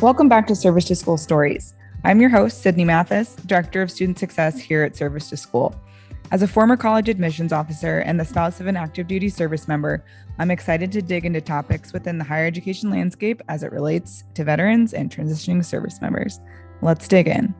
Welcome back to Service to School Stories. I'm your host, Sydney Mathis, Director of Student Success here at Service to School. As a former college admissions officer and the spouse of an active duty service member, I'm excited to dig into topics within the higher education landscape as it relates to veterans and transitioning service members. Let's dig in.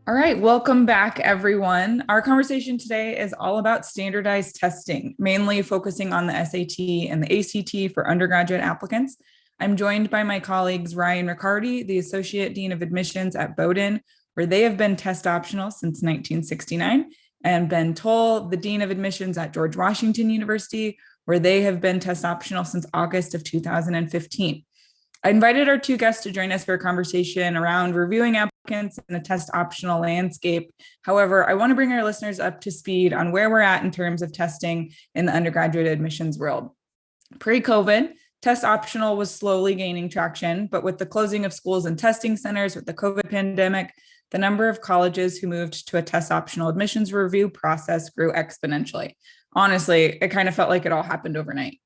All right, welcome back, everyone. Our conversation today is all about standardized testing, mainly focusing on the SAT and the ACT for undergraduate applicants. I'm joined by my colleagues, Ryan Ricciardi, the Associate Dean of Admissions at Bowdoin, where they have been test optional since 1969, and Ben Toll, the Dean of Admissions at George Washington University, where they have been test optional since August of 2015. I invited our two guests to join us for a conversation around reviewing applicants in the test optional landscape. However, I want to bring our listeners up to speed on where we're at in terms of testing in the undergraduate admissions world. Pre-COVID, test optional was slowly gaining traction, but with the closing of schools and testing centers with the COVID pandemic, the number of colleges who moved to a test optional admissions review process grew exponentially. Honestly, it kind of felt like it all happened overnight.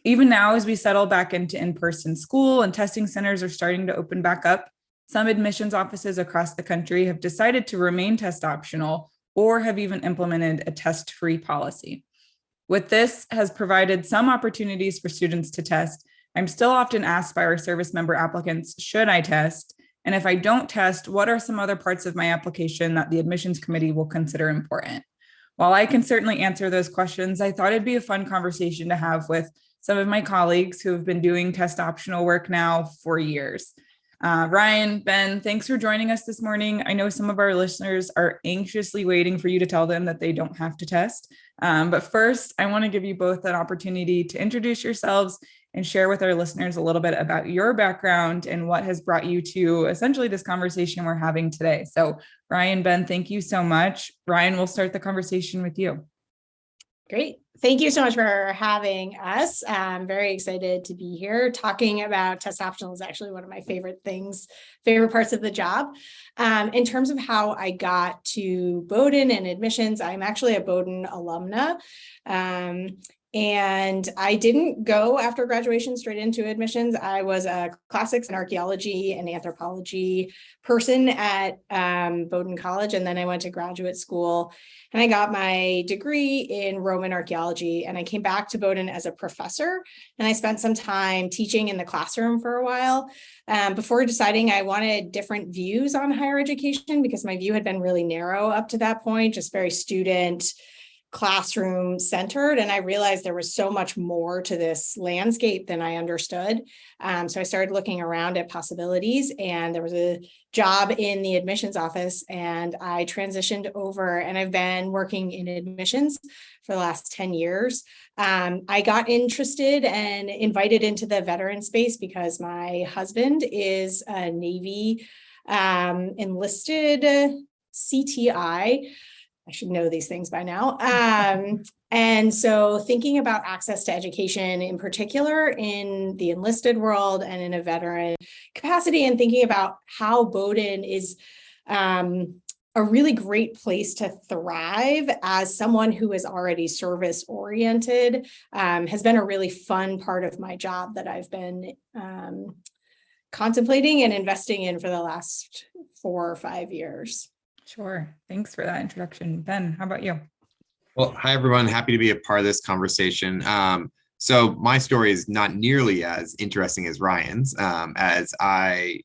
Even now, as we settle back into in-person school and testing centers are starting to open back up, some admissions offices across the country have decided to remain test optional or have even implemented a test-free policy. With this has provided some opportunities for students to test. I'm still often asked by our service member applicants, should I test? And if I don't test, what are some other parts of my application that the admissions committee will consider important? While I can certainly answer those questions, I thought it'd be a fun conversation to have with some of my colleagues who have been doing test optional work now for years. Ryan, Ben, thanks for joining us this morning. I know some of our listeners are anxiously waiting for you to tell them that they don't have to test. But first, I want to give you both an opportunity to introduce yourselves and share with our listeners a little bit about your background and what has brought you to essentially this conversation we're having today. So Ryan, Ben, thank you so much. Ryan, we'll start the conversation with you. Great. Thank you so much for having us. I'm very excited to be here. Talking about test optional is actually one of my favorite parts of the job. In terms of how I got to Bowdoin and admissions, I'm actually a Bowdoin alumna. And I didn't go after graduation straight into admissions. I was a classics and archaeology and anthropology person at Bowdoin College. And then I went to graduate school and I got my degree in Roman archaeology. And I came back to Bowdoin as a professor. And I spent some time teaching in the classroom for a while before deciding I wanted different views on higher education because my view had been really narrow up to that point, just very student classroom centered. And I realized there was so much more to this landscape than I understood. So I started looking around at possibilities and there was a job in the admissions office and I transitioned over and I've been working in admissions for the last 10 years. I got interested and invited into the veteran space because my husband is a Navy enlisted CTI. I should know these things by now. And so thinking about access to education in particular in the enlisted world and in a veteran capacity and thinking about how Bowdoin is a really great place to thrive as someone who is already service oriented has been a really fun part of my job that I've been contemplating and investing in for the last 4 or 5 years. Sure. Thanks for that introduction. Ben, how about you? Well, hi, everyone. Happy to be a part of this conversation. So my story is not nearly as interesting as Ryan's, as I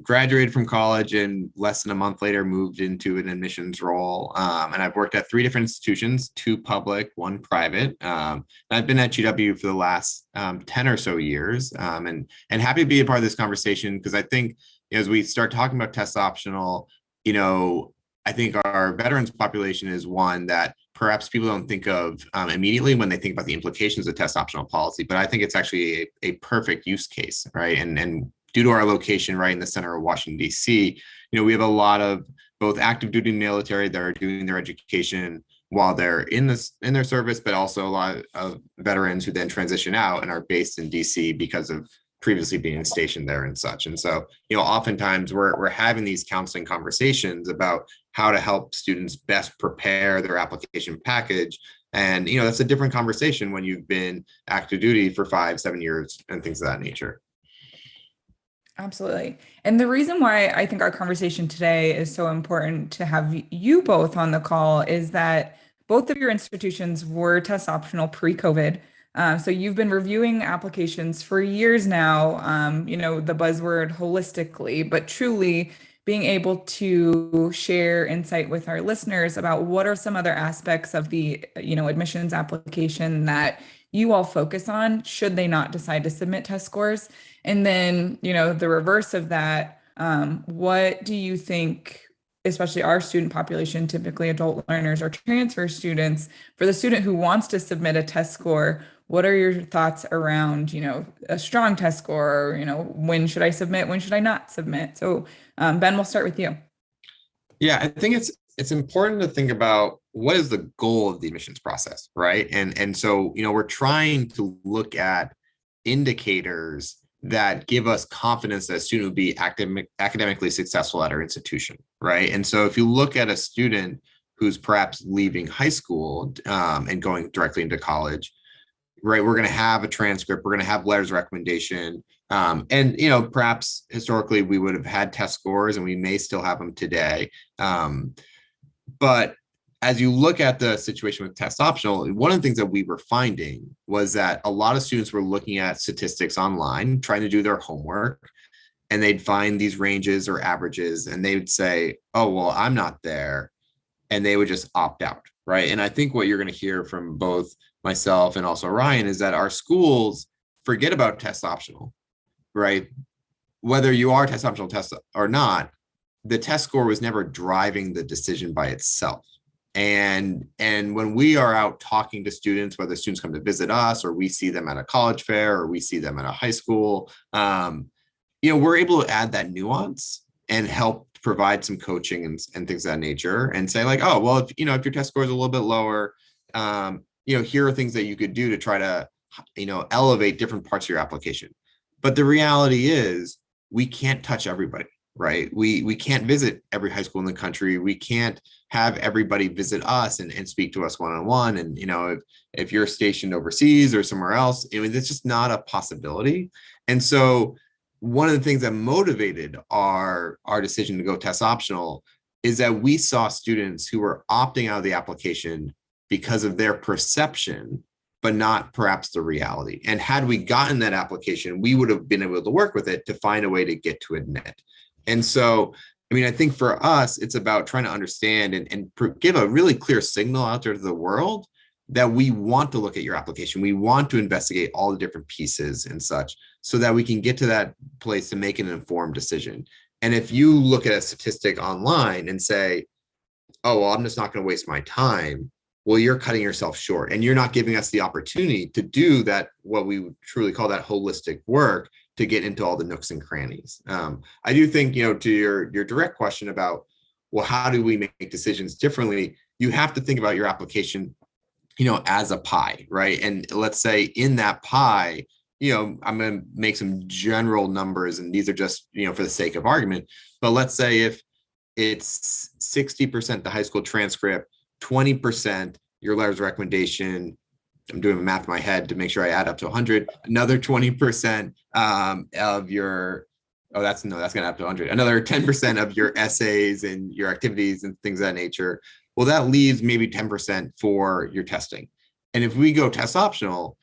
graduated from college and less than a month later moved into an admissions role. And I've worked at 3 different institutions, 2 public, 1 private. And I've been at GW for the last 10 or so years and happy to be a part of this conversation because I think as we start talking about test optional, I think our veterans population is one that perhaps people don't think of immediately when they think about the implications of test optional policy, but I think it's actually a perfect use case, right? And due to our location right in the center of Washington, D.C., we have a lot of both active duty military that are doing their education while they're in their service, but also a lot of veterans who then transition out and are based in D.C. because of previously being stationed there and such. And so, oftentimes we're having these counseling conversations about, how to help students best prepare their application package. And, that's a different conversation when you've been active duty for 5-7 years and things of that nature. Absolutely. And the reason why I think our conversation today is so important to have you both on the call is that both of your institutions were test optional pre-COVID. So you've been reviewing applications for years now, the buzzword holistically, but truly being able to share insight with our listeners about what are some other aspects of the, admissions application that you all focus on should they not decide to submit test scores. And then, the reverse of that, what do you think, especially our student population, typically adult learners or transfer students, for the student who wants to submit a test score, what are your thoughts around, a strong test score, or, when should I submit, when should I not submit? So Ben, we'll start with you. Yeah, I think it's important to think about what is the goal of the admissions process, right? And so, we're trying to look at indicators that give us confidence that a student will be academically successful at our institution, right? And so if you look at a student who's perhaps leaving high school and going directly into college, right, we're going to have a transcript, we're going to have letters of recommendation, and perhaps historically we would have had test scores and we may still have them today. But as you look at the situation with test optional, one of the things that we were finding was that a lot of students were looking at statistics online, trying to do their homework, and they'd find these ranges or averages, and they would say, oh, well, I'm not there. And they would just opt out, right? And I think what you're going to hear from both myself and also Ryan is that our schools forget about test optional, right? Whether you are test optional test or not, the test score was never driving the decision by itself. And when we are out talking to students, whether students come to visit us or we see them at a college fair or we see them at a high school, we're able to add that nuance and help provide some coaching and things of that nature and say like, oh, well, if your test score is a little bit lower, here are things that you could do to try to, elevate different parts of your application. But the reality is we can't touch everybody, right? We can't visit every high school in the country. We can't have everybody visit us and speak to us one-on-one. And, if you're stationed overseas or somewhere else, it's just not a possibility. And so one of the things that motivated our decision to go test optional is that we saw students who were opting out of the application because of their perception, but not perhaps the reality. And had we gotten that application, we would have been able to work with it to find a way to get to admit. And so, I think for us, it's about trying to understand and give a really clear signal out there to the world that we want to look at your application. We want to investigate all the different pieces and such so that we can get to that place to make an informed decision. And if you look at a statistic online and say, oh, well, I'm just not going to waste my time, well, you're cutting yourself short and you're not giving us the opportunity to do that, what we would truly call that holistic work to get into all the nooks and crannies. I do think, to your direct question about, well, how do we make decisions differently? You have to think about your application, as a pie, right? And let's say in that pie, I'm going to make some general numbers, and these are just, for the sake of argument. But let's say if it's 60% the high school transcript, 20% your letters of recommendation, I'm doing math in my head to make sure I add up to 100, another 20% of your, that's going to add up to 100, another 10% of your essays and your activities and things of that nature. Well, that leaves maybe 10% for your testing. And if we go test optional,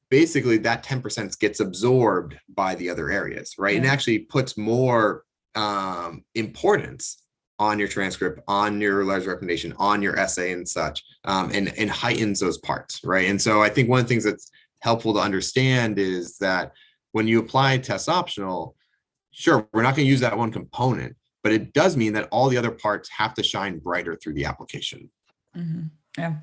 basically that 10% gets absorbed by the other areas, right? Yeah. And actually puts more importance on your transcript, on your letters of recommendation, on your essay and such, and heightens those parts, right? And so I think one of the things that's helpful to understand is that when you apply test optional, sure, we're not going to use that one component, but it does mean that all the other parts have to shine brighter through the application. Mm-hmm. Yeah.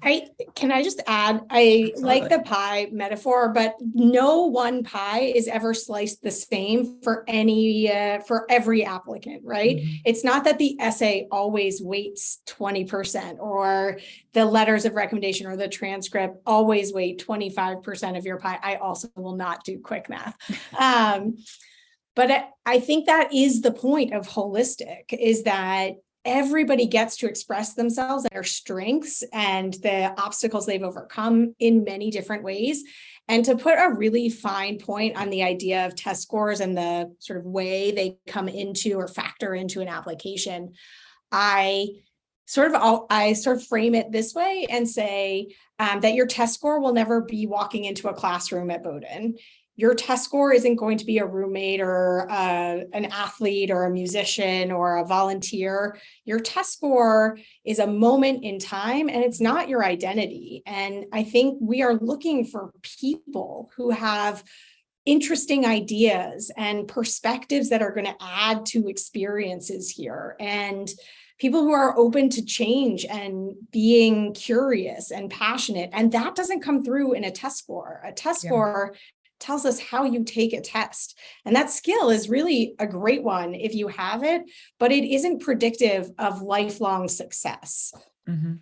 Can I just add, I Absolutely. like the pie metaphor, but no one pie is ever sliced the same for every applicant, right? Mm-hmm. It's not that the essay always weights 20% or the letters of recommendation or the transcript always weight 25% of your pie. I also will not do quick math. But I think that is the point of holistic, is that everybody gets to express themselves and their strengths and the obstacles they've overcome in many different ways. And to put a really fine point on the idea of test scores and the sort of way they come into or factor into an application, I sort of frame it this way and say that your test score will never be walking into a classroom at Bowdoin. Your test score isn't going to be a roommate or an athlete or a musician or a volunteer. Your test score is a moment in time, and it's not your identity. And I think we are looking for people who have interesting ideas and perspectives that are going to add to experiences here, and people who are open to change and being curious and passionate. And that doesn't come through in a test score. A test score tells us how you take a test. And that skill is really a great one if you have it, but it isn't predictive of lifelong success. Mm-hmm.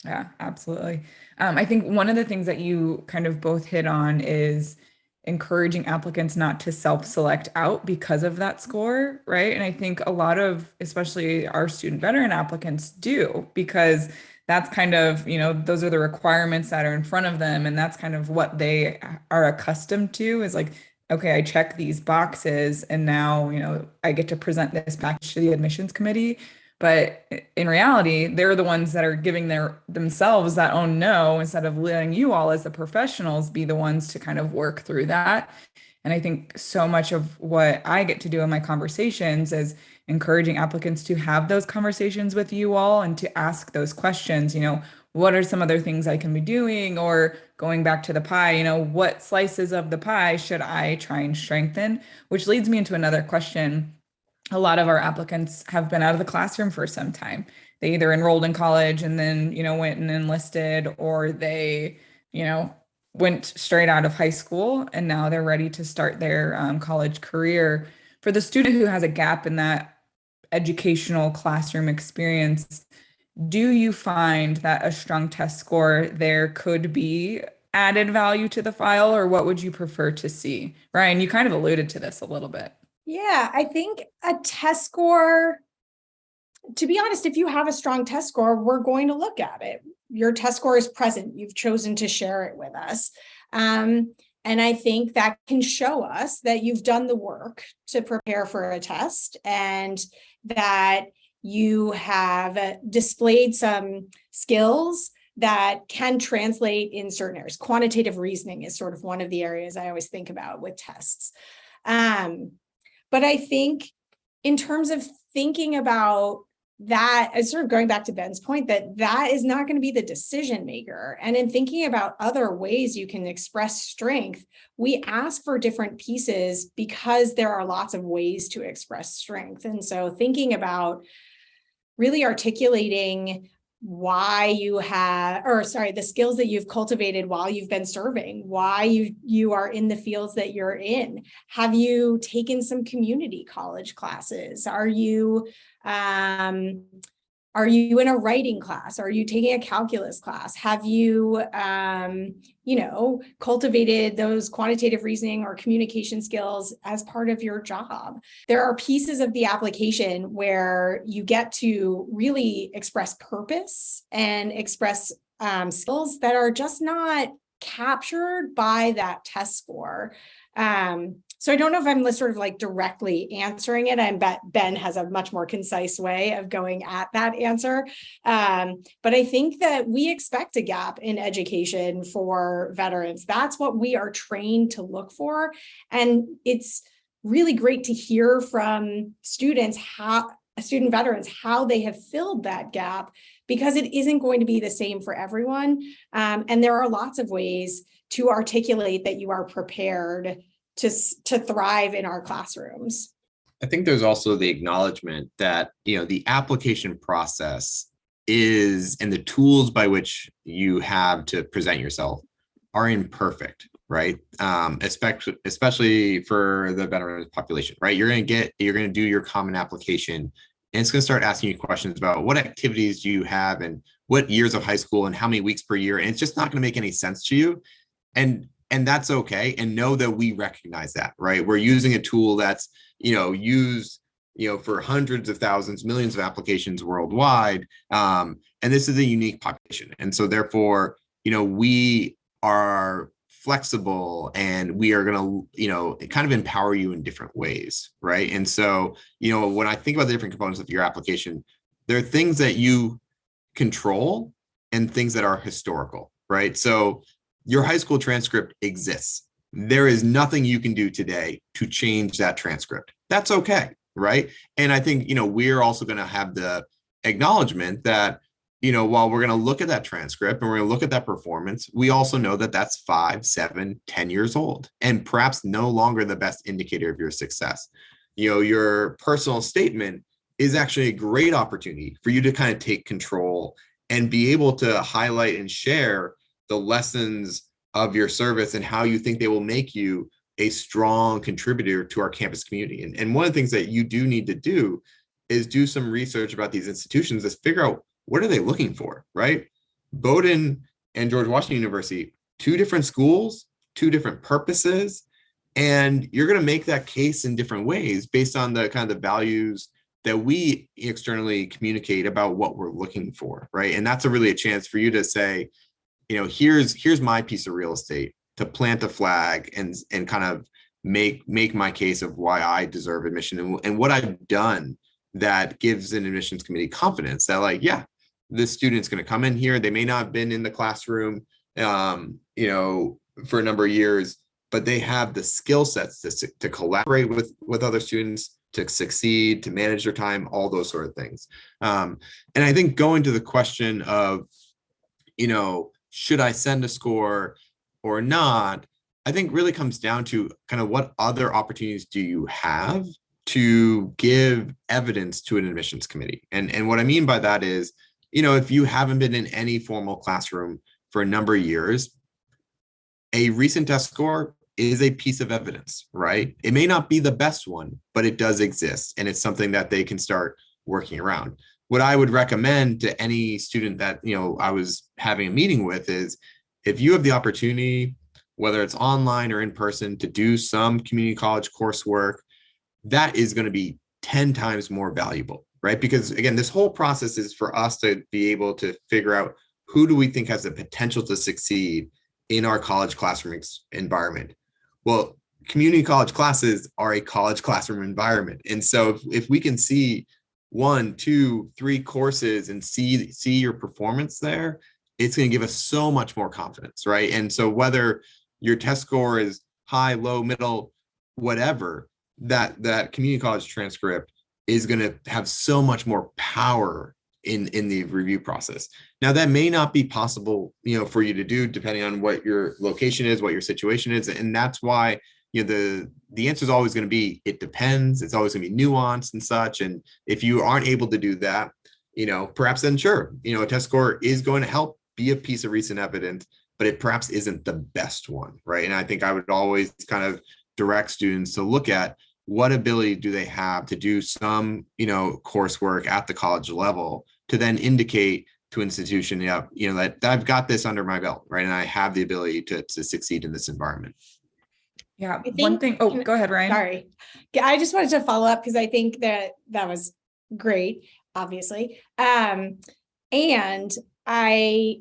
Yeah, absolutely. I think one of the things that you kind of both hit on is encouraging applicants not to self-select out because of that score, right? And I think a lot of, especially our student veteran applicants do, because that's kind of, those are the requirements that are in front of them. And that's kind of what they are accustomed to, is like, okay, I check these boxes and now, I get to present this package to the admissions committee. But in reality, they're the ones that are giving themselves that own no, instead of letting you all as the professionals be the ones to kind of work through that. And I think so much of what I get to do in my conversations is encouraging applicants to have those conversations with you all and to ask those questions. What are some other things I can be doing? Or going back to the pie, what slices of the pie should I try and strengthen? Which leads me into another question. A lot of our applicants have been out of the classroom for some time. They either enrolled in college and then, went and enlisted, or they, went straight out of high school and now they're ready to start their college career. For the student who has a gap in that educational classroom experience, do you find that a strong test score there could be added value to the file, or what would you prefer to see? Ryan, you kind of alluded to this a little bit. Yeah, I think a test score, to be honest, if you have a strong test score, we're going to look at it. Your test score is present. You've chosen to share it with us. And I think that can show us that you've done the work to prepare for a test and that you have displayed some skills that can translate in certain areas. Quantitative reasoning is sort of one of the areas I always think about with tests. But I think in terms of thinking about that, sort of going back to Ben's point, that is not going to be the decision maker. And in thinking about other ways you can express strength, we ask for different pieces because there are lots of ways to express strength. And so thinking about really articulating why you have, the skills that you've cultivated while you've been serving, why you are in the fields that you're in. Have you taken some community college classes? Are you in a writing class? Are you taking a calculus class? Have you, cultivated those quantitative reasoning or communication skills as part of your job? There are pieces of the application where you get to really express purpose and express skills that are just not captured by that test score. So I don't know if I'm sort of like directly answering it. I bet Ben has a much more concise way of going at that answer. But I think that we expect a gap in education for veterans. That's what we are trained to look for. And it's really great to hear from student veterans, how they have filled that gap, because it isn't going to be the same for everyone. And there are lots of ways to articulate that you are prepared to thrive in our classrooms. I think there's also the acknowledgement that, the application process is, and the tools by which you have to present yourself are imperfect, right? Especially for the veteran population, right? You're going to do your common application, and it's going to start asking you questions about what activities do you have and what years of high school and how many weeks per year. And it's just not going to make any sense to you. And that's okay. And know that we recognize that, right? We're using a tool that's, used, for hundreds of thousands, millions of applications worldwide. And this is a unique population. And so therefore, we are flexible and we are going to, kind of empower you in different ways. Right. And so, when I think about the different components of your application, there are things that you control and things that are historical. Right. So your high school transcript exists. There is nothing you can do today to change that transcript. That's okay. Right. And I think, we're also going to have the acknowledgement that, while we're going to look at that transcript and we're going to look at that performance, we also know that that's 5, 7, 10 years old and perhaps no longer the best indicator of your success. Your personal statement is actually a great opportunity for you to kind of take control and be able to highlight and share the lessons of your service and how you think they will make you a strong contributor to our campus community. And one of the things that you do need to do is do some research about these institutions to figure out what are they looking for, right? Bowdoin and George Washington University, 2 different schools, 2 different purposes, and you're going to make that case in different ways based on the kind of the values that we externally communicate about what we're looking for, right? And that's really a chance for you to say, here's my piece of real estate to plant a flag and kind of make my case of why I deserve admission and what I've done that gives an admissions committee confidence that this student's going to come in here. They may not have been in the classroom, for a number of years, but they have the skill sets to collaborate with other students, to succeed, to manage their time, all those sort of things. And I think going to the question of, should I send a score or not, I think really comes down to kind of what other opportunities do you have to give evidence to an admissions committee. And what I mean by that is, if you haven't been in any formal classroom for a number of years, a recent test score is a piece of evidence, right? It may not be the best one, but it does exist. And it's something that they can start working around. What I would recommend to any student that, I was having a meeting with is if you have the opportunity, whether it's online or in person, to do some community college coursework, that is going to be 10 times more valuable, right? Because again, this whole process is for us to be able to figure out who do we think has the potential to succeed in our college classroom environment. Well, community college classes are a college classroom environment. And so if we can see 1, 2, 3 courses and see your performance there, it's going to give us so much more confidence, right? And so whether your test score is high, low, middle, whatever, that community college transcript is going to have so much more power in the review process. Now, that may not be possible, for you to do depending on what your location is, what your situation is. And that's why, the answer is always going to be, it depends. It's always going to be nuanced and such. And if you aren't able to do that, perhaps then sure, a test score is going to help be a piece of recent evidence, but it perhaps isn't the best one, right? And I think I would always kind of direct students to look at what ability do they have to do some, coursework at the college level to then indicate to an institution, that I've got this under my belt, right? And I have the ability to succeed in this environment. Yeah. One thing. Oh, go ahead, Ryan. Sorry. I just wanted to follow up because I think that was great, obviously. And I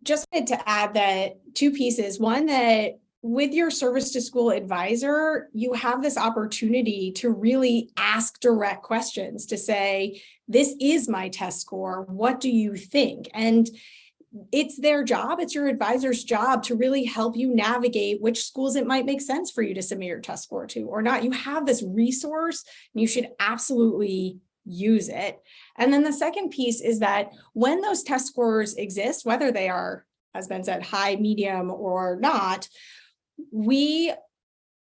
just wanted to add that 2 pieces. One, that with your service to school advisor, you have this opportunity to really ask direct questions to say, this is my test score. What do you think? And it's their job, it's your advisor's job to really help you navigate which schools it might make sense for you to submit your test score to or not. You have this resource, and you should absolutely use it. And then the second piece is that when those test scores exist, whether they are, as Ben said, high, medium, or not, we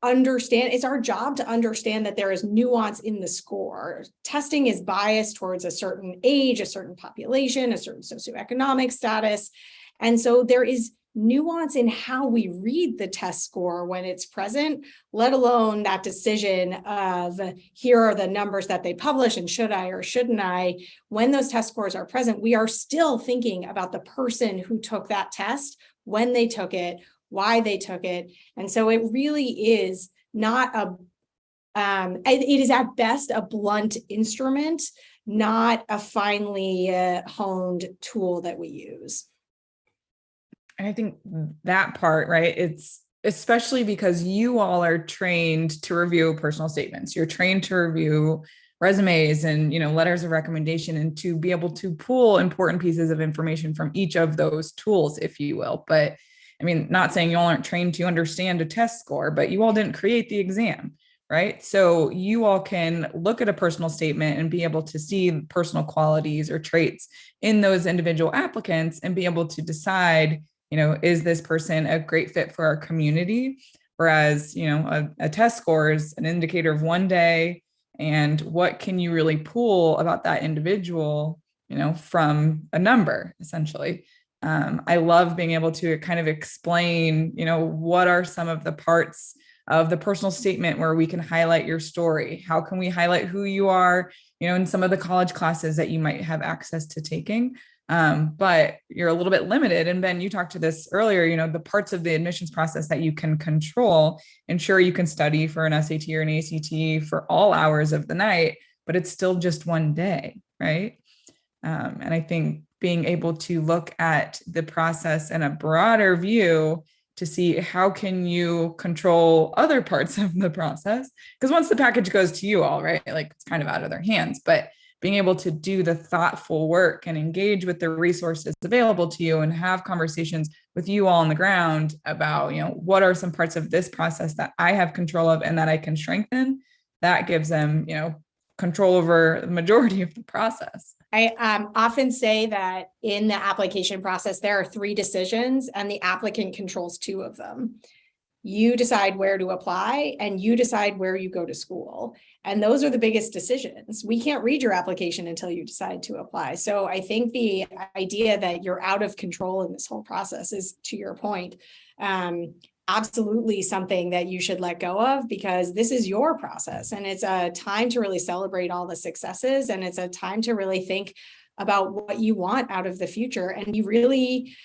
understand, it's our job to understand that there is nuance in the score. Testing is biased towards a certain age, a certain population, a certain socioeconomic status. And so there is nuance in how we read the test score when it's present, let alone that decision of here are the numbers that they publish and should I or shouldn't I. When those test scores are present, we are still thinking about the person who took that test, when they took it, why they took it. And so it really is not It is at best a blunt instrument, not a finely honed tool that we use. And I think that part, right? It's especially because you all are trained to review personal statements. You're trained to review resumes and, letters of recommendation, and to be able to pull important pieces of information from each of those tools, if you will. But I mean, not saying you all aren't trained to understand a test score, but you all didn't create the exam, right? So you all can look at a personal statement and be able to see personal qualities or traits in those individual applicants and be able to decide, is this person a great fit for our community? Whereas, a test score is an indicator of one day, and what can you really pull about that individual, from a number, essentially. I love being able to kind of explain, what are some of the parts of the personal statement where we can highlight your story? How can we highlight who you are, in some of the college classes that you might have access to taking? But you're a little bit limited. And Ben, you talked to this earlier, the parts of the admissions process that you can control. And sure, you can study for an SAT or an ACT for all hours of the night, but it's still just one day, right? And I think being able to look at the process in a broader view to see how can you control other parts of the process, because once the package goes to you all, right, like it's kind of out of their hands, but being able to do the thoughtful work and engage with the resources available to you and have conversations with you all on the ground about, what are some parts of this process that I have control of and that I can strengthen, that gives them, control over the majority of the process. I often say that in the application process, there are 3 decisions and the applicant controls 2 of them. You decide where to apply and you decide where you go to school. And those are the biggest decisions. We can't read your application until you decide to apply. So I think the idea that you're out of control in this whole process is, to your point, absolutely something that you should let go of, because this is your process and it's a time to really celebrate all the successes. And it's a time to really think about what you want out of the future and be really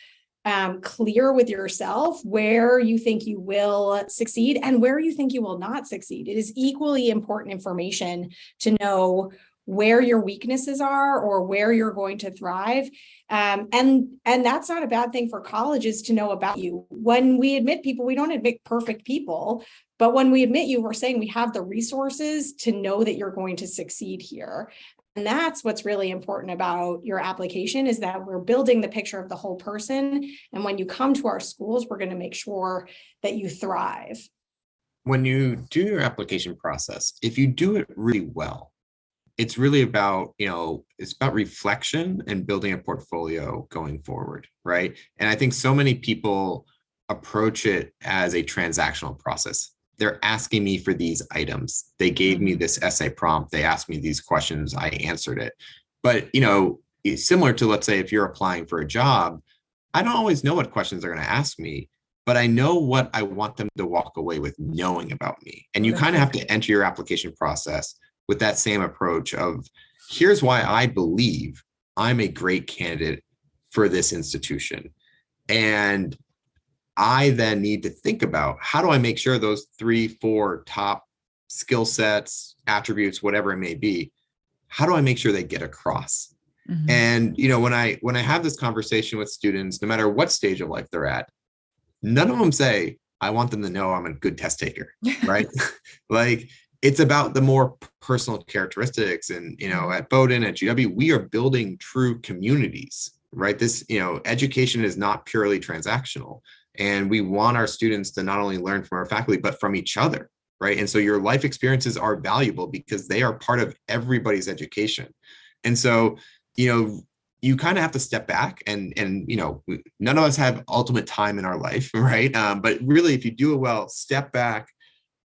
clear with yourself where you think you will succeed and where you think you will not succeed. It is equally important information to know where your weaknesses are or where you're going to thrive. And that's not a bad thing for colleges to know about you. When we admit people, we don't admit perfect people, but when we admit you, we're saying we have the resources to know that you're going to succeed here. And that's what's really important about your application, is that we're building the picture of the whole person. And when you come to our schools, we're going to make sure that you thrive. When you do your application process, if you do it really well, it's really about, it's about reflection and building a portfolio going forward, right? And I think so many people approach it as a transactional process. They're asking me for these items. They gave me this essay prompt. They asked me these questions. I answered it. But, similar to, let's say, if you're applying for a job, I don't always know what questions they're going to ask me, but I know what I want them to walk away with knowing about me. And you kind of have to enter your application process with that same approach of, here's why I believe I'm a great candidate for this institution. And I then need to think about, how do I make sure those 3-4 top skill sets, attributes, whatever it may be, how do I make sure they get across? Mm-hmm. And, when I have this conversation with students, no matter what stage of life they're at, none of them say, I want them to know I'm a good test taker, right? Like, it's about the more personal characteristics. And, at Bowdoin, at GW, we are building true communities, right? This, education is not purely transactional. And we want our students to not only learn from our faculty, but from each other, right? And so your life experiences are valuable because they are part of everybody's education. And so, you kind of have to step back and none of us have ultimate time in our life, right? But really, if you do it well, step back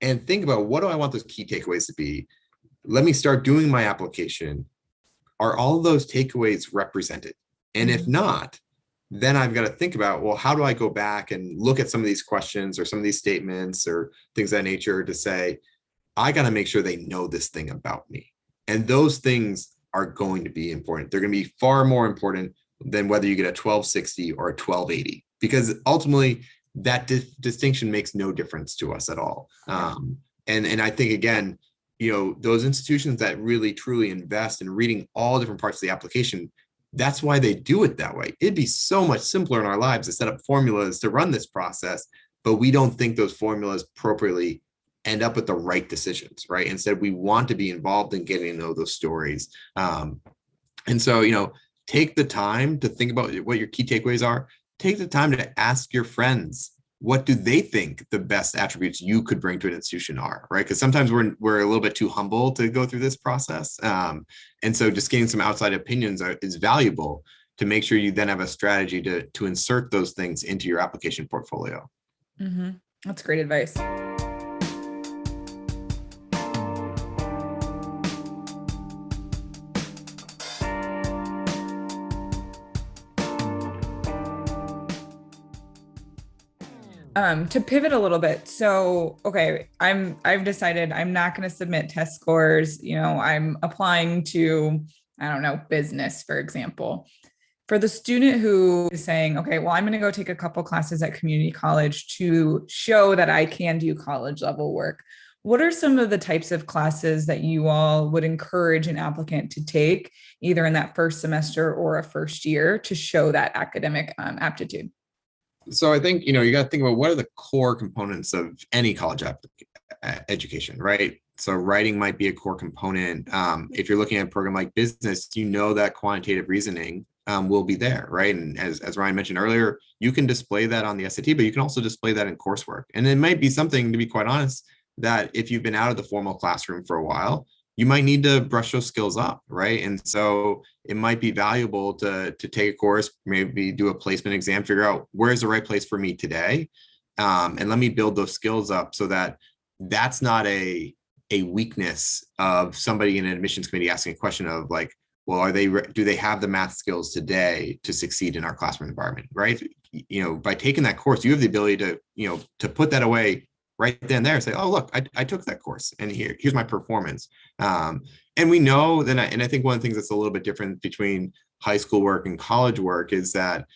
and think about, what do I want those key takeaways to be? Let me start doing my application. Are all of those takeaways represented? And if not, then I've got to think about, well, how do I go back and look at some of these questions or some of these statements or things of that nature to say, I got to make sure they know this thing about me. And those things are going to be important. They're going to be far more important than whether you get a 1260 or a 1280, because ultimately that distinction makes no difference to us at all. And I think, again, those institutions that really truly invest in reading all different parts of the application, that's why they do it that way. It'd be so much simpler in our lives to set up formulas to run this process, but we don't think those formulas appropriately end up with the right decisions, right? Instead, we want to be involved in getting to know those stories. And so, take the time to think about what your key takeaways are. Take the time to ask your friends, what do they think the best attributes you could bring to an institution are, right? Because sometimes we're a little bit too humble to go through this process. And so just getting some outside opinions is valuable to make sure you then have a strategy to insert those things into your application portfolio. Mm-hmm. That's great advice. To pivot a little bit. So, okay, I've decided I'm not going to submit test scores. I'm applying to, I don't know, business, for example. For the student who is saying, okay, well, I'm going to go take a couple classes at community college to show that I can do college level work. What are some of the types of classes that you all would encourage an applicant to take, either in that first semester or a first year, to show that academic aptitude? So I think, you got to think about what are the core components of any college education, right? So writing might be a core component. If you're looking at a program like business, that quantitative reasoning will be there, right? And as Ryan mentioned earlier, you can display that on the SAT, but you can also display that in coursework. And it might be something, to be quite honest, that if you've been out of the formal classroom for a while, you might need to brush those skills up, right? And so it might be valuable to take a course, maybe do a placement exam, figure out where's the right place for me today, and let me build those skills up so that that's not a weakness of somebody in an admissions committee asking a question of like, well, do they have the math skills today to succeed in our classroom environment, right? By taking that course, you have the ability to put that away right then and there and say, oh, look, I took that course and here's my performance. And we know that, and I think one of the things that's a little bit different between high school work and college work is that,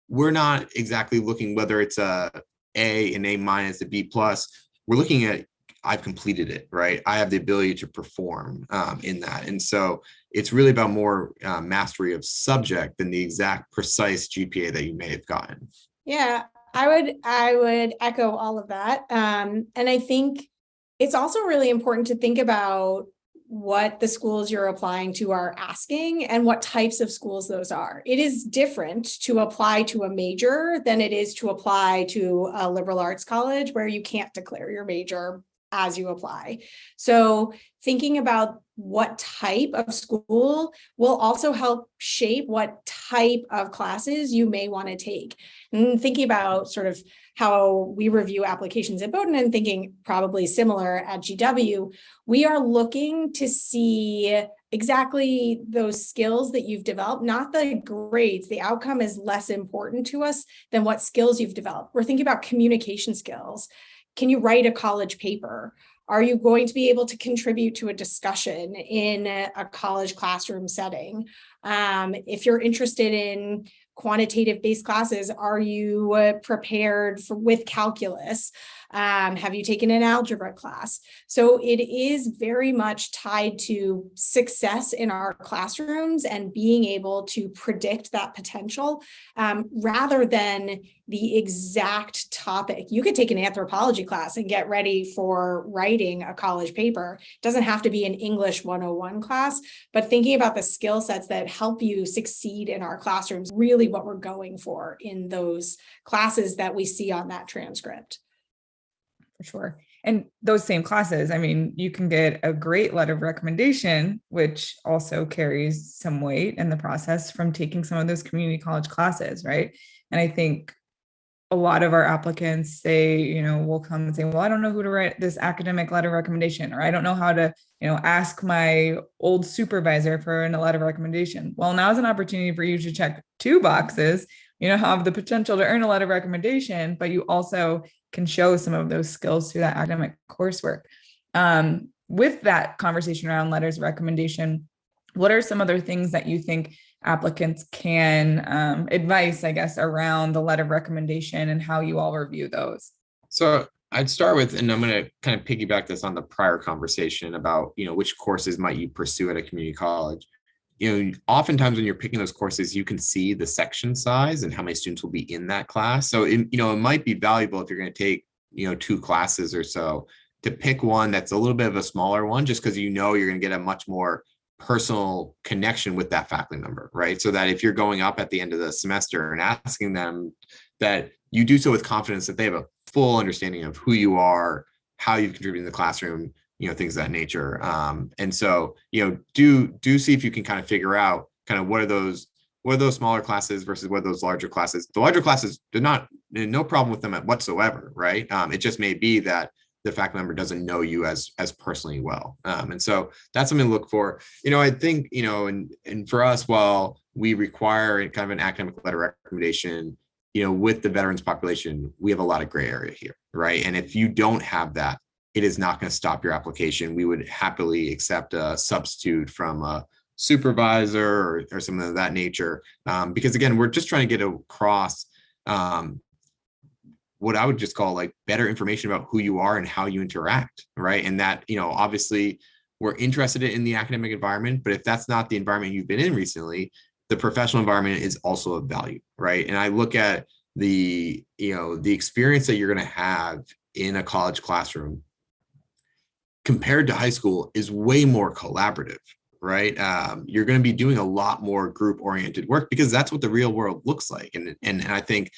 we're not exactly looking whether it's an A minus, a B plus. We're looking at, I've completed it, right? I have the ability to perform in that. And so it's really about more mastery of subject than the exact precise GPA that you may have gotten. Yeah, I would echo all of that. And I think it's also really important to think about what the schools you're applying to are asking and what types of schools those are. It is different to apply to a major than it is to apply to a liberal arts college where you can't declare your major as you apply. So thinking about what type of school will also help shape what type of classes you may want to take. And thinking about sort of how we review applications at Bowdoin and thinking probably similar at GW, we are looking to see exactly those skills that you've developed, not the grades. The outcome is less important to us than what skills you've developed. We're thinking about communication skills. Can you write a college paper? Are you going to be able to contribute to a discussion in a college classroom setting? If you're interested in quantitative-based classes, are you prepared with calculus? Have you taken an algebra class? So it is very much tied to success in our classrooms and being able to predict that potential rather than the exact topic. You could take an anthropology class and get ready for writing a college paper. It doesn't have to be an English 101 class, but thinking about the skill sets that help you succeed in our classrooms, really what we're going for in those classes that we see on that transcript. For sure. And those same classes, I mean, you can get a great letter of recommendation, which also carries some weight in the process from taking some of those community college classes, right? And I think a lot of our applicants, they, will come and say, well, I don't know who to write this academic letter of recommendation, or I don't know how to, ask my old supervisor for a letter of recommendation. Well, now's an opportunity for you to check two boxes, have the potential to earn a letter of recommendation, but you also can show some of those skills through that academic coursework. With that conversation around letters of recommendation, what are some other things that you think applicants can advice, I guess, around the letter of recommendation and how you all review those? So I'd start with, and I'm going to kind of piggyback this on the prior conversation about, which courses might you pursue at a community college. Oftentimes when you're picking those courses, you can see the section size and how many students will be in that class. So, it might be valuable if you're going to take, 2 classes or so, to pick one that's a little bit of a smaller one, just because you're going to get a much more personal connection with that faculty member, right? So that if you're going up at the end of the semester and asking them, that you do so with confidence that they have a full understanding of who you are, how you contribute in the classroom, things of that nature. And so, do see if you can kind of figure out kind of what are those smaller classes versus what are those larger classes. The larger classes no problem with them whatsoever, right? It just may be that the faculty member doesn't know you as personally well. And so that's something to look for. I think, and for us, while we require kind of an academic letter recommendation, with the veterans population, we have a lot of gray area here, right? And if you don't have that, it is not going to stop your application. We would happily accept a substitute from a supervisor or something of that nature. Because again, we're just trying to get across what I would just call like better information about who you are and how you interact, right? And that, obviously we're interested in the academic environment, but if that's not the environment you've been in recently, the professional environment is also of value, right? And I look at the experience that you're going to have in a college classroom compared to high school is way more collaborative, right? You're going to be doing a lot more group-oriented work because that's what the real world looks like. And I think,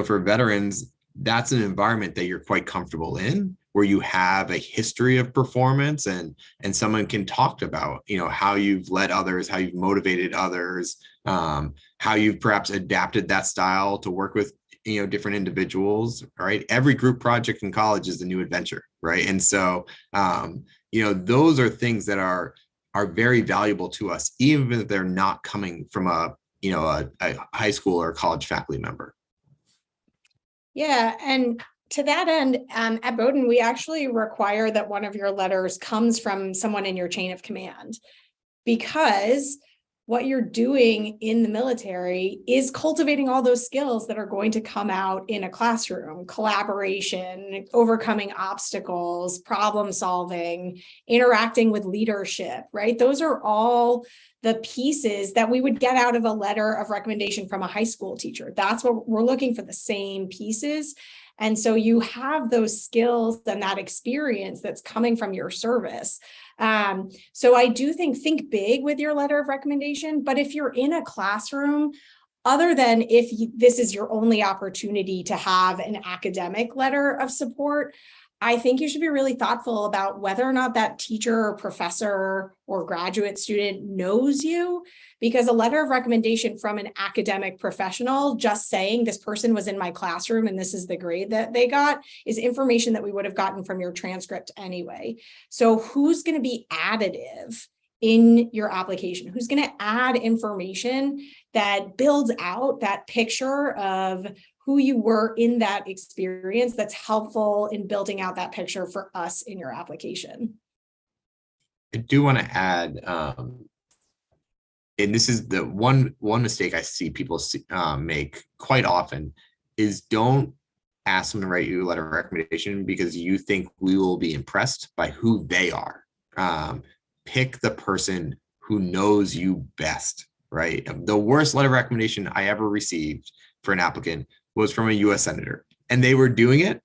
for veterans, that's an environment that you're quite comfortable in, where you have a history of performance and someone can talk about, how you've led others, how you've motivated others, how you've perhaps adapted that style to work with, different individuals, right? Every group project in college is a new adventure, right? And so, those are things that are very valuable to us, even if they're not coming from a high school or college faculty member. Yeah, and to that end, at Bowdoin, we actually require that one of your letters comes from someone in your chain of command, because what you're doing in the military is cultivating all those skills that are going to come out in a classroom: collaboration, overcoming obstacles, problem solving, interacting with leadership, right? Those are all the pieces that we would get out of a letter of recommendation from a high school teacher. That's what we're looking for, the same pieces. And so you have those skills and that experience that's coming from your service. So I do think big with your letter of recommendation, but if you're in a classroom, other than if this is your only opportunity to have an academic letter of support, I think you should be really thoughtful about whether or not that teacher or professor or graduate student knows you, because a letter of recommendation from an academic professional just saying this person was in my classroom and this is the grade that they got is information that we would have gotten from your transcript anyway. So who's going to be additive in your application? Who's going to add information that builds out that picture of who you were in that experience that's helpful in building out that picture for us in your application? I do want to add, and this is the one mistake I see people make quite often, is don't ask them to write you a letter of recommendation because you think we will be impressed by who they are. Pick the person who knows you best, right? The worst letter of recommendation I ever received for an applicant was from a U.S. senator, and they were doing it,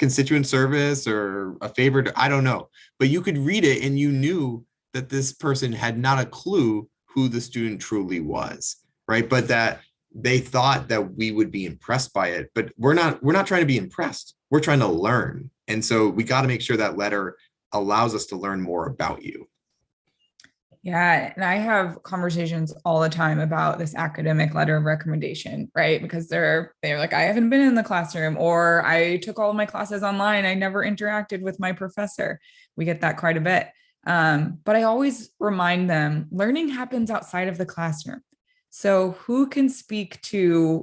constituent service or a favor to, I don't know, but you could read it and you knew that this person had not a clue who the student truly was, right? But that they thought that we would be impressed by it, but we're not trying to be impressed. We're trying to learn. And so we got to make sure that letter allows us to learn more about you. Yeah. And I have conversations all the time about this academic letter of recommendation, right? Because they're like, I haven't been in the classroom, or I took all of my classes online. I never interacted with my professor. We get that quite a bit. But I always remind them, learning happens outside of the classroom. So who can speak to,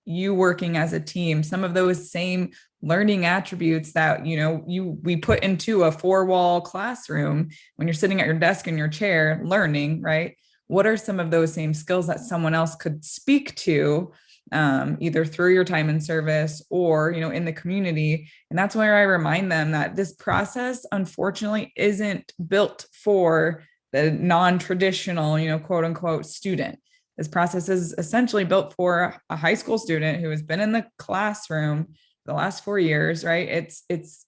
you working as a team, some of those same learning attributes that, we put into a 4-wall classroom when you're sitting at your desk in your chair learning, right? What are some of those same skills that someone else could speak to either through your time in service or, in the community. And that's where I remind them that this process, unfortunately, isn't built for the non-traditional, quote unquote, student. This process is essentially built for a high school student who has been in the classroom the last 4 years, right? It's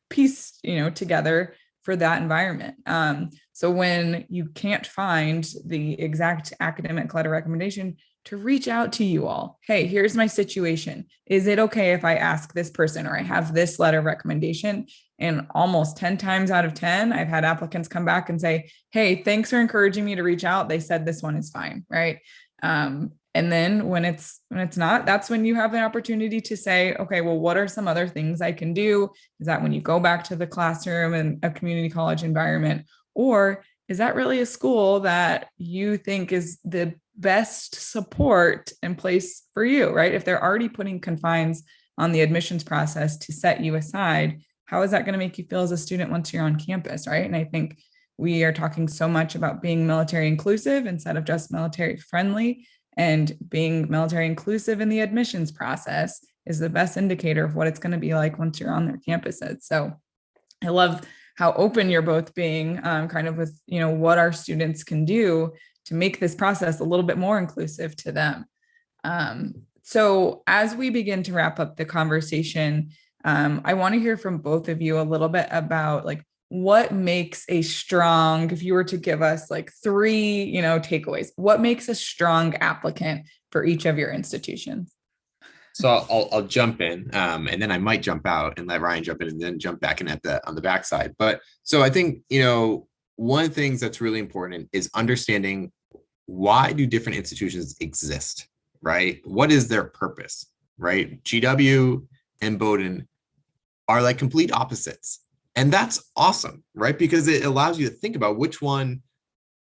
pieced, together for that environment. So when you can't find the exact academic letter recommendation, to reach out to you all. Hey, here's my situation. Is it okay if I ask this person or I have this letter of recommendation? And almost 10 times out of 10, I've had applicants come back and say, hey, thanks for encouraging me to reach out. They said this one is fine, right? And then when it's not, that's when you have the opportunity to say, okay, well, what are some other things I can do? Is that when you go back to the classroom and a community college environment? Or is that really a school that you think is the best support in place for you, right? If they're already putting confines on the admissions process to set you aside, how is that going to make you feel as a student once you're on campus, right? And I think we are talking so much about being military inclusive instead of just military friendly, and being military inclusive in the admissions process is the best indicator of what it's going to be like once you're on their campuses. So I love how open you're both being, kind of with, what our students can do to make this process a little bit more inclusive to them. So as we begin to wrap up the conversation, I want to hear from both of you a little bit about what makes a strong, if you were to give us 3, takeaways, what makes a strong applicant for each of your institutions? So I'll jump in, and then I might jump out and let Ryan jump in and then jump back in on the backside. But so I think, one of the things that's really important is understanding, why do different institutions exist, right? What is their purpose, right? GW and Bowdoin are complete opposites. And that's awesome, right? Because it allows you to think about, which one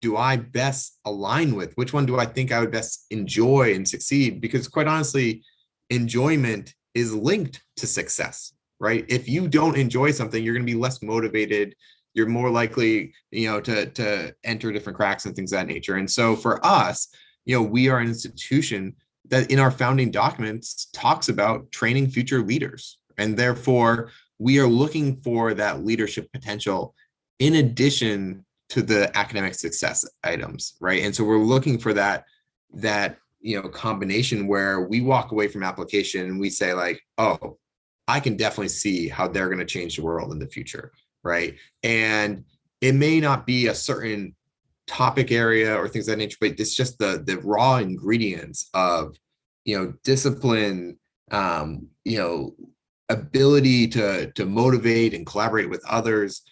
do I best align with? Which one do I think I would best enjoy and succeed? Because quite honestly, enjoyment is linked to success, right? If you don't enjoy something, you're going to be less motivated. You're more likely, to enter different cracks and things of that nature. And so for us, we are an institution that in our founding documents talks about training future leaders. And therefore, we are looking for that leadership potential in addition to the academic success items, right? And so we're looking for that combination where we walk away from application and we say oh, I can definitely see how they're going to change the world in the future, right? And it may not be a certain topic area or things of that nature, but it's just the raw ingredients of, discipline, ability to motivate and collaborate with others,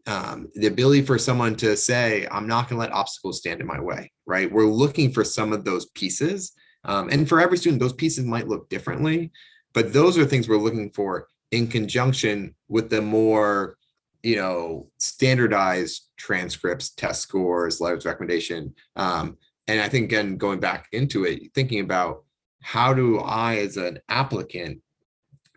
the ability for someone to say, I'm not going to let obstacles stand in my way, right? We're looking for some of those pieces. And for every student, those pieces might look differently, but those are things we're looking for in conjunction with the more, standardized transcripts, test scores, letters of recommendation. And I think, again, going back into it, thinking about, how do I, as an applicant,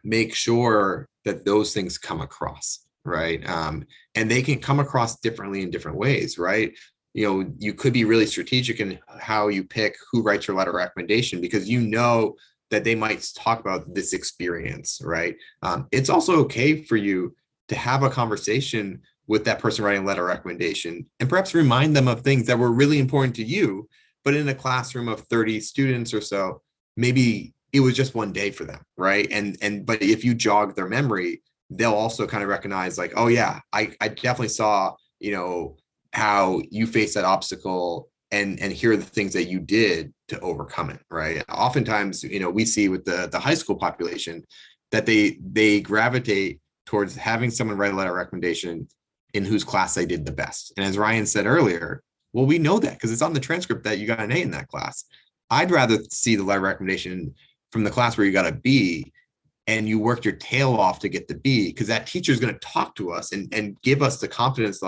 make sure that those things come across, right? And they can come across differently in different ways, right? You could be really strategic in how you pick who writes your letter of recommendation, because that they might talk about this experience, right? It's also okay for you to have a conversation with that person writing a letter of recommendation and perhaps remind them of things that were really important to you, but in a classroom of 30 students or so, maybe it was just one day for them, right? But if you jog their memory, they'll also kind of recognize oh yeah, I definitely saw, how you faced that obstacle and here are the things that you did to overcome it, right? Oftentimes, we see with the high school population that they gravitate towards having someone write a letter of recommendation in whose class they did the best. And as Ryan said earlier, well, we know that because it's on the transcript that you got an A in that class. I'd rather see the letter of recommendation from the class where you got a B and you worked your tail off to get the B, because that teacher is going to talk to us and give us the confidence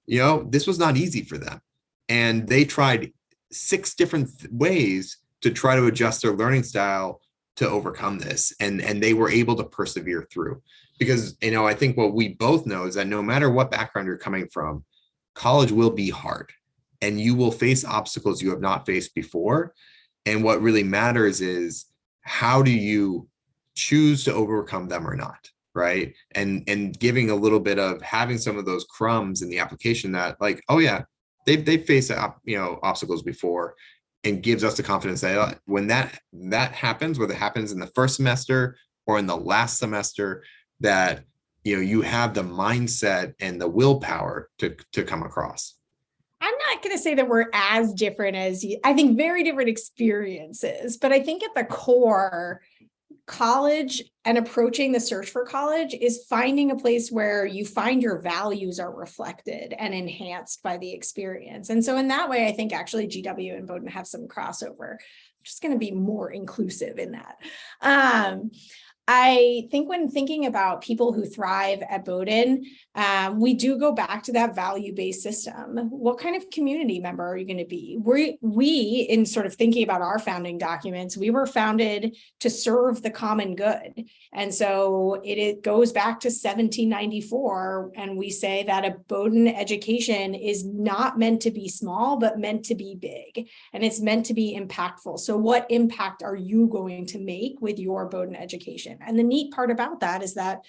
yeah, this was not easy for them. And they tried 6 different ways to try to adjust their learning style to overcome this. And they were able to persevere through, because, I think what we both know is that no matter what background you're coming from, college will be hard and you will face obstacles you have not faced before. And what really matters is how do you choose to overcome them or not, right? And giving a little bit of having some of those crumbs in the application that like, oh yeah, they've faced obstacles before, and gives us the confidence that when that happens, whether it happens in the first semester or in the last semester, that you have the mindset and the willpower to come across. I'm not going to say that we're as different as you. I think very different experiences, but I think at the core, college and approaching the search for college is finding a place where you find your values are reflected and enhanced by the experience. And so in that way, I think actually GW and Bowdoin have some crossover. I'm just going to be more inclusive in that. I think when thinking about people who thrive at Bowdoin, we do go back to that value-based system. What kind of community member are you going to be? We, in sort of thinking about our founding documents, we were founded to serve the common good. And so it goes back to 1794, and we say that a Bowdoin education is not meant to be small, but meant to be big, and it's meant to be impactful. So what impact are you going to make with your Bowdoin education? And the neat part about that is that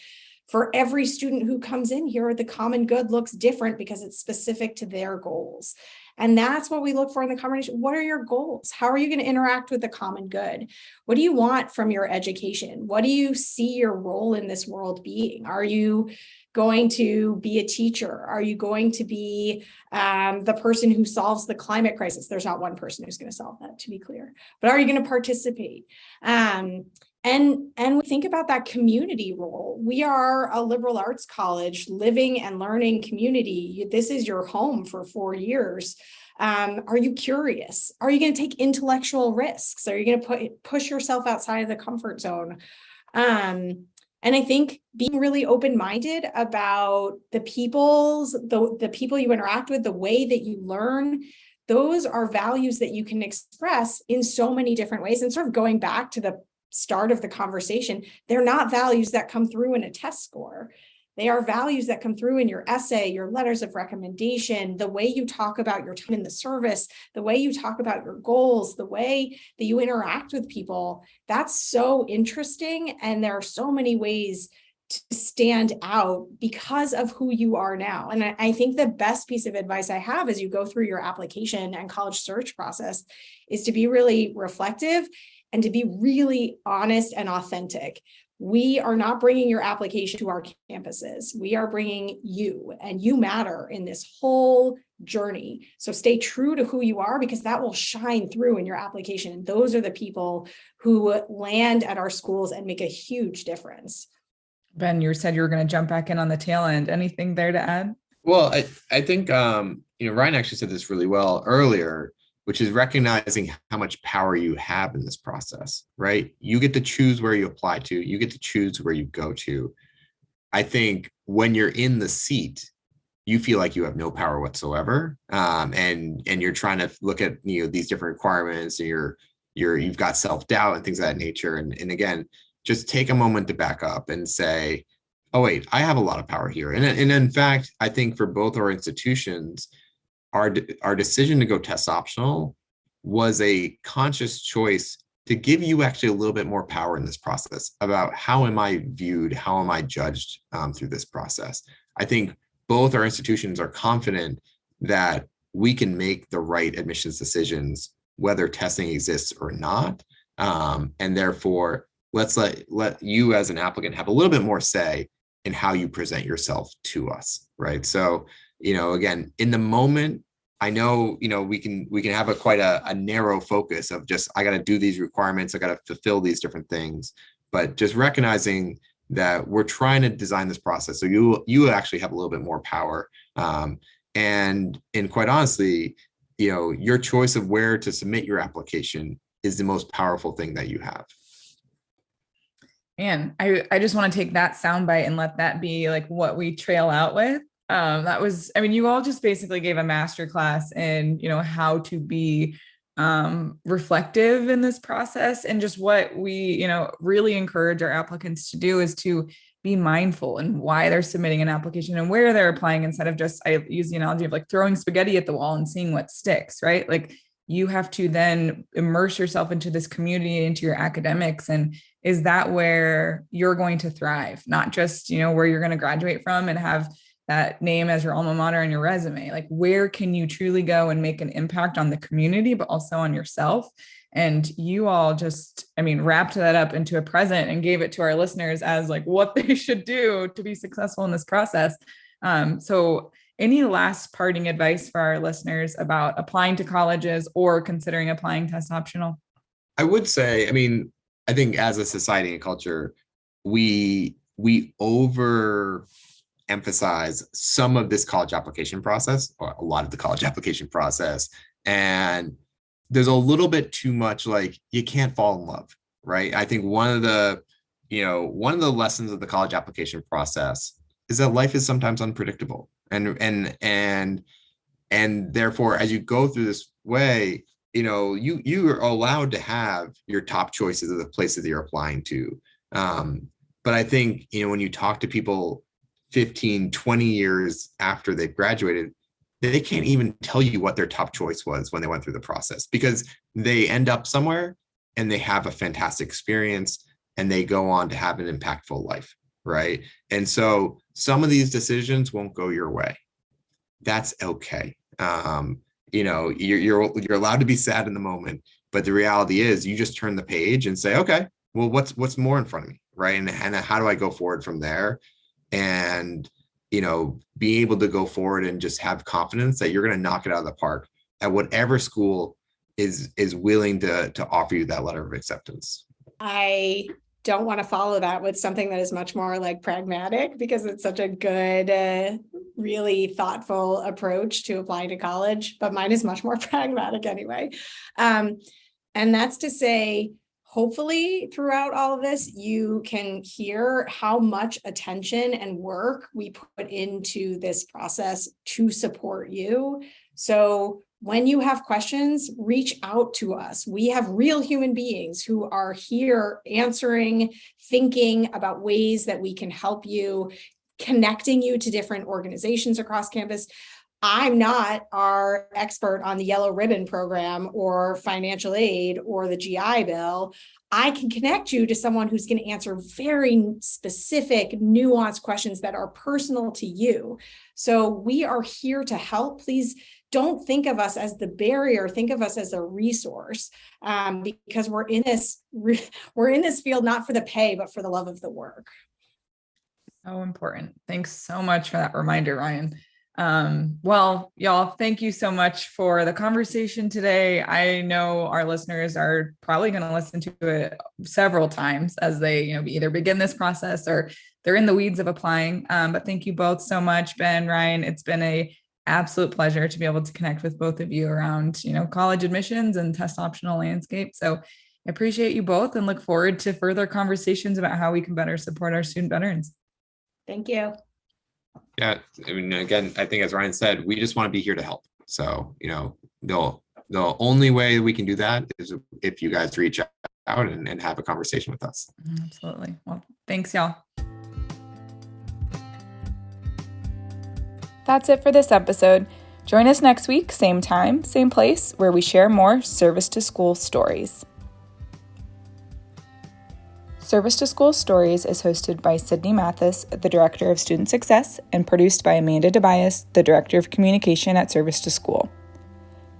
for every student who comes in here, the common good looks different because it's specific to their goals. And that's what we look for in the conversation. What are your goals? How are you going to interact with the common good? What do you want from your education? What do you see your role in this world being? Are you going to be a teacher? Are you going to be the person who solves the climate crisis? There's not one person who's going to solve that, to be clear. But are you going to participate? And we think about that community role. We are a liberal arts college, living and learning community. This is your home for 4 years. Are you curious? Are you going to take intellectual risks? Are you going to push yourself outside of the comfort zone? And I think being really open-minded about the people you interact with, the way that you learn, those are values that you can express in so many different ways. And sort of going back to the start of the conversation, they're not values that come through in a test score. They are values that come through in your essay, your letters of recommendation, the way you talk about your time in the service, the way you talk about your goals, the way that you interact with people. That's so interesting. And there are so many ways to stand out because of who you are now. And I think the best piece of advice I have as you go through your application and college search process is to be really reflective and to be really honest and authentic. We are not bringing your application to our campuses. We are bringing you, and you matter in this whole journey. So stay true to who you are, because that will shine through in your application. Those are the people who land at our schools and make a huge difference. Ben, you said you were going to jump back in on the tail end. Anything there to add? Well, I think, Ryan actually said this really well earlier, which is recognizing how much power you have in this process, right? You get to choose where you apply to, you get to choose where you go to. I think when you're in the seat, you feel like you have no power whatsoever. And you're trying to look at, these different requirements, and you've got self-doubt and things of that nature. And again, just take a moment to back up and say, oh, wait, I have a lot of power here. And in fact, I think for both our institutions, our decision to go test optional was a conscious choice to give you actually a little bit more power in this process about how am I viewed, how am I judged through this process. I think both our institutions are confident that we can make the right admissions decisions, whether testing exists or not. And therefore, let's let you as an applicant have a little bit more say in how you present yourself to us, right? So, again, in the moment, I know, we can have quite a narrow focus of just, I got to do these requirements, I got to fulfill these different things, but just recognizing that we're trying to design this process so you actually have a little bit more power. And quite honestly, your choice of where to submit your application is the most powerful thing that you have. And I just want to take that soundbite and let that be like what we trail out with. That was, you all just basically gave a masterclass in, how to be reflective in this process. And just what we, really encourage our applicants to do is to be mindful and why they're submitting an application and where they're applying, instead of just, I use the analogy of like throwing spaghetti at the wall and seeing what sticks, right? Like you have to then immerse yourself into this community, into your academics. And is that where you're going to thrive? Not just, where you're going to graduate from and have that name as your alma mater and your resume. Like, where can you truly go and make an impact on the community, but also on yourself? And you all just, wrapped that up into a present and gave it to our listeners as like what they should do to be successful in this process. So any last parting advice for our listeners about applying to colleges or considering applying test optional? I would say, I think as a society and culture, we overemphasize some of this college application process, or a lot of the college application process. And there's a little bit too much like you can't fall in love, right? I think one of the lessons of the college application process is that life is sometimes unpredictable. And therefore, as you go through this way, you are allowed to have your top choices of the places that you're applying to. But I think, when you talk to people 15, 20 years after they've graduated, they can't even tell you what their top choice was when they went through the process, because they end up somewhere and they have a fantastic experience and they go on to have an impactful life, right? And so some of these decisions won't go your way. That's okay. You're allowed to be sad in the moment, but the reality is you just turn the page and say, okay, well, what's more in front of me, right? And how do I go forward from there? And be able to go forward and just have confidence that you're going to knock it out of the park at whatever school is willing to offer you that letter of acceptance. I don't want to follow that with something that is much more like pragmatic, because it's such a good, really thoughtful approach to applying to college, but mine is much more pragmatic anyway. And that's to say, hopefully throughout all of this, you can hear how much attention and work we put into this process to support you. So when you have questions, reach out to us. We have real human beings who are here answering, thinking about ways that we can help you, connecting you to different organizations across campus. I'm not our expert on the Yellow Ribbon program or financial aid or the GI Bill. I can connect you to someone who's going to answer very specific, nuanced questions that are personal to you. So we are here to help. Please don't think of us as the barrier. Think of us as a resource, because we're in this field not for the pay, but for the love of the work. So important. Thanks so much for that reminder, Ryan. Well, y'all, thank you so much for the conversation today. I know our listeners are probably going to listen to it several times as they, either begin this process or they're in the weeds of applying. But thank you both so much, Ben, Ryan. It's been an absolute pleasure to be able to connect with both of you around, college admissions and test optional landscape. So I appreciate you both and look forward to further conversations about how we can better support our student veterans. Thank you. Yeah, again, I think as Ryan said, we just want to be here to help. So, the only way we can do that is if you guys reach out and have a conversation with us. Absolutely. Well, thanks, y'all. That's it for this episode. Join us next week, same time, same place, where we share more Service to School stories. Service to School Stories is hosted by Sydney Mathis, the Director of Student Success, and produced by Amanda DeBias, the Director of Communication at Service to School.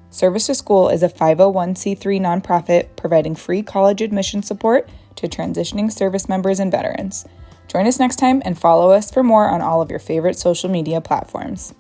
Service to School is a 501c3 nonprofit providing free college admission support to transitioning service members and veterans. Join us next time and follow us for more on all of your favorite social media platforms.